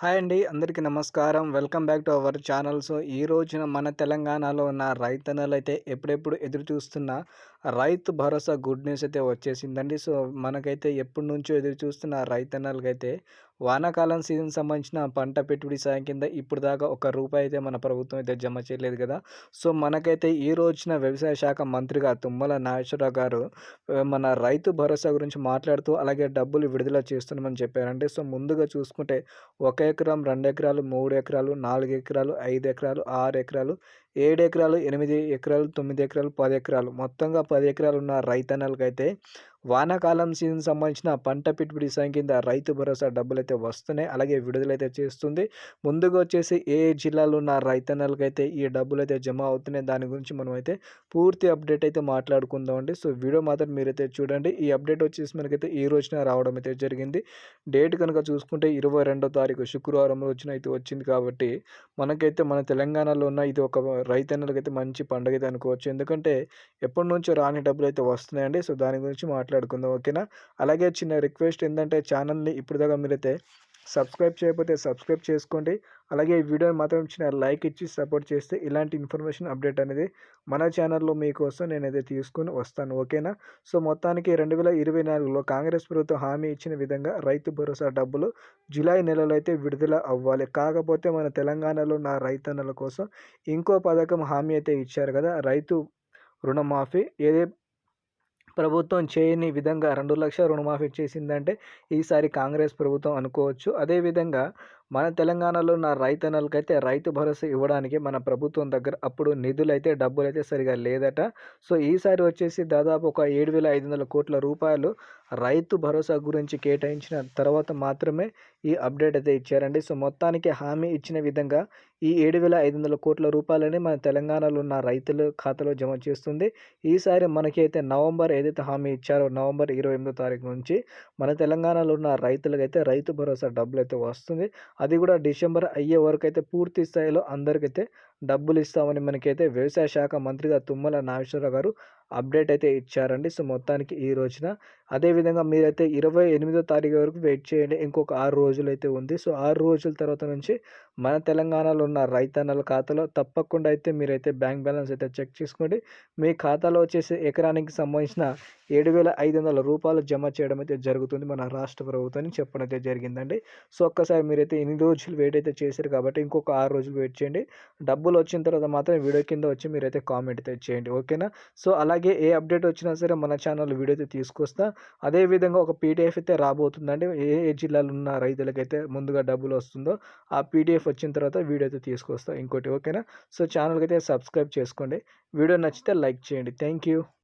Hi అండి. అందరికీ నమస్కారం. Welcome back to our channel. ఈ రోజున మన తెలంగాణలో ఉన్న రైతన్నలైతే ఎప్పుడెప్పుడు ఎదురు చూస్తున్న రైతు భరోసా గుడ్ న్యూస్ అయితే వచ్చేసిందండి. మనకైతే ఎప్పటినుంచో ఎదురు చూస్తున్న రైతన్నలకైతే వానాకాలం సీజన్ సంబంధించిన పంట పెట్టుబడి సాయం కింద ఇప్పుడు దాకా ఒక్క రూపాయి అయితే మన ప్రభుత్వం అయితే జమ చేయలేదు కదా! మనకైతే ఈ రోజున వ్యవసాయ శాఖ మంత్రిగా తుమ్మల నాగేశ్వరరావు గారు మన రైతు భరోసా గురించి మాట్లాడుతూ అలాగే డబ్బులు విడుదల చేస్తున్నామని చెప్పారండి. ముందుగా చూసుకుంటే 1 ఎకరం, 2 ఎకరాలు, 3 ఎకరాలు, 4 ఎకరాలు, 5 ఎకరాలు, 6 ఎకరాలు, 7 ఎకరాలు, 8 ఎకరాలు, 9 ఎకరాలు, 10 ఎకరాలు మొత్తంగా 10 ఎకరాలు ఉన్న రైతన్నలకైతే వానాకాలం సీజన్ సంబంధించిన పంట పెట్టుబడి సాయం కింద రైతు భరోసా డబ్బులైతే వస్తున్నాయి. అలాగే విడుదలైతే చేస్తుంది. ముందుగా వచ్చేసి ఏ జిల్లాలో ఉన్న రైతన్నలకైతే ఈ డబ్బులైతే జమ అవుతున్నాయి దాని గురించి మనమైతే పూర్తి అప్డేట్ అయితే మాట్లాడుకుందామండి. వీడియో మాత్రం మీరైతే చూడండి. ఈ అప్డేట్ వచ్చేసి మనకైతే ఈ రోజున రావడం అయితే జరిగింది. డేట్ కనుక చూసుకుంటే 22వ తారీఖు శుక్రవారం రోజున అయితే వచ్చింది కాబట్టి మనకైతే మన తెలంగాణలో ఉన్న ఇది ఒక రైతన్నలకైతే మంచి పండుగ అయితే అనుకోవచ్చు. ఎందుకంటే ఎప్పటినుంచో రాని డబ్బులైతే వస్తున్నాయండి. దాని గురించి మాట్లాడుకుందాం. ఓకేనా? అలాగే చిన్న రిక్వెస్ట్ ఏందంటే ఛానల్‌ని ఇప్పటిదాకా మీరైతే సబ్స్క్రైబ్ చేయకపోతే సబ్స్క్రైబ్ చేసుకోండి. అలాగే ఈ వీడియోని మాత్రం చిన్న లైక్ ఇచ్చి సపోర్ట్ చేస్తే ఇలాంటి ఇన్ఫర్మేషన్ అప్డేట్ అనేది మన ఛానల్‌లో మీకోసం నేనైతే తీసుకొని వస్తాను. ఓకేనా? మొత్తానికి 2024లో కాంగ్రెస్ ప్రభుత్వం హామీ ఇచ్చిన విధంగా రైతు భరోసా డబ్బులు జూలై నెలలో అయితే విడుదల అవ్వాలి. కాకపోతే మన తెలంగాణలో ఉన్న రైతన్నల కోసం ఇంకో పథకం హామీ అయితే ఇచ్చారు కదా! రైతు రుణమాఫీ. ప్రభుత్వం చేయని విధంగా 2,00,000 రుణమాఫీ చేసిందంటే ఈసారి కాంగ్రెస్ ప్రభుత్వం అనుకోవచ్చు. అదేవిధంగా మన తెలంగాణలో ఉన్న రైతన్నలకైతే రైతు భరోసా ఇవ్వడానికి మన ప్రభుత్వం దగ్గర అప్పుడు నిధులైతే డబ్బులైతే సరిగా లేదట. ఈసారి వచ్చేసి దాదాపు ఒక 7,500 కోట్ల రూపాయలు రైతు భరోసా గురించి కేటాయించిన తర్వాత మాత్రమే ఈ అప్డేట్ అయితే ఇచ్చారండి. మొత్తానికి హామీ ఇచ్చిన విధంగా ఈ 7,500 కోట్ల రూపాయలని మన తెలంగాణలో ఉన్న రైతుల ఖాతాలో జమ చేస్తుంది. ఈసారి మనకైతే నవంబర్ ఏదైతే హామీ ఇచ్చారో నవంబర్ 28వ తారీఖు నుంచి మన తెలంగాణలో ఉన్న రైతులకైతే రైతు భరోసా డబ్బులైతే వస్తుంది. అది కూడా డిసెంబర్ అయ్యే వరకు అయితే పూర్తి స్థాయిలో అందరికైతే డబ్బులు ఇస్తామని మనకైతే వ్యవసాయ శాఖ మంత్రిగా తుమ్మల నాగేశ్వరరావు గారు అప్డేట్ అయితే ఇచ్చారండి. మొత్తానికి ఈ రోజున అదేవిధంగా మీరైతే 28వ తారీఖు వరకు వెయిట్ చేయండి. ఇంకొక 6 రోజులైతే ఉంది. 6 రోజుల తర్వాత నుంచి మన తెలంగాణలో ఉన్న రైతన్నల ఖాతాలో తప్పకుండా అయితే మీరైతే బ్యాంక్ బ్యాలెన్స్ అయితే చెక్ చేసుకోండి. మీ ఖాతాలో వచ్చేసి ఎకరానికి సంబంధించిన 7,500 రూపాయలు జమ చేయడం అయితే జరుగుతుంది మన రాష్ట్ర ప్రభుత్వాన్ని చెప్పడం అయితే జరిగిందండి. ఒక్కసారి మీరైతే ఇన్ని రోజులు వెయిట్ అయితే చేశారు కాబట్టి ఇంకొక 6 రోజులు వెయిట్ చేయండి. డబ్బులు వచ్చిన తర్వాత మాత్రం వీడియో కింద వచ్చి మీరైతే కామెంట్ అయితే చేయండి. ఓకేనా? అలాగే ఏ అప్డేట్ వచ్చినా సరే మన ఛానల్ వీడియో అయితే తీసుకొస్తా. అదేవిధంగా ఒక పీడిఎఫ్ అయితే రాబోతుందండి. ఏ ఏ జిల్లాలో ఉన్న రైతులకైతే ముందుగా డబ్బులు వస్తుందో ఆ పీడిఎఫ్ వచ్చిన తర్వాత వీడియో అయితే తీసుకొస్తా ఇంకోటి. ఓకేనా? ఛానల్‌కి అయితే సబ్స్క్రైబ్ చేసుకోండి. వీడియో నచ్చితే లైక్ చేయండి. Thank you.